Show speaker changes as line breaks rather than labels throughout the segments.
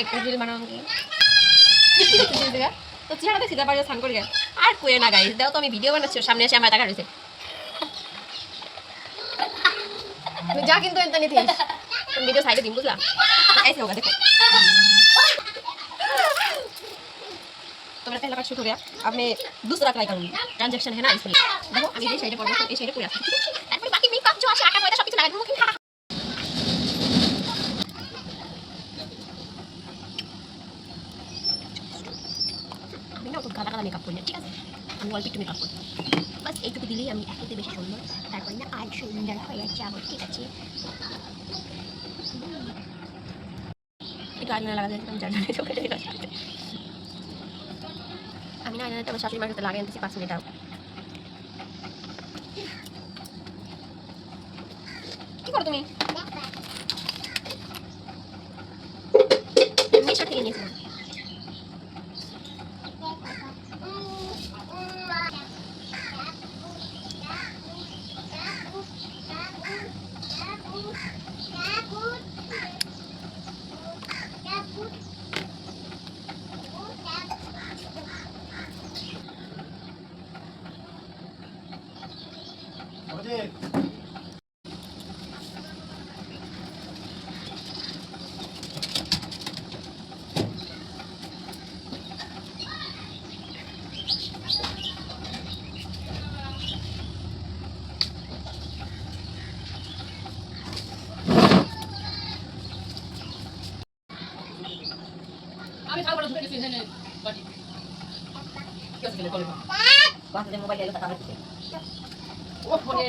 एक रील बनाऊंगी तो চেহারাতে সিধা পাড়ে স্নান করে আর কই না গাইস দাও তো আমি ভিডিও বানাচ্ছি সামনে এসে আমার টাকা রইছে তুই যা কিন্তু এত নিতে তুমি ভিডিও সাইডে দিন বুঝলা ऐसे होगा देखो तो मैंने पहला पार्ट शूट हो गया अब मैं दूसरा ट्राई करूंगी ट्रांजैक्शन है ना इसलिए देखो अभी ये साइड पड़ ये साइड पूरा তারপরে বাকি মেকআপ जो আছে আটা ময়দা সব কিছু লাগাই দেবো কিন্তু আমি না তো গাদা গাদা মেকআপ করি না ঠিক আছে আমি অল্প একটু মেকআপ করি বাস এইটুকু দিলেই আমি এতটা বেশি সুন্দর তারপরে না আর সুন্দর হয়ে যাবো ঠিক আছে একটু আয়না লাগা যায় আমি জানি না চোখে চলে আসছে আমি না আয়নাটা আমার শাশুড়ি মার কাছে লাগিয়ে আনতেছি 5 মিনিট আর কি করো তুমি মিশর থেকে নিয়েছিলাম আমি খাবার ধরে গেছি এখানে বাটি কি আছে গেলে বলে বাস যে মোবাইল এলো তাহলে কি ও ফোনে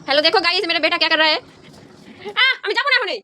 हेलो देखो गाइस मेरा बेटा क्या कर रहा है আমি যাবো না এখনই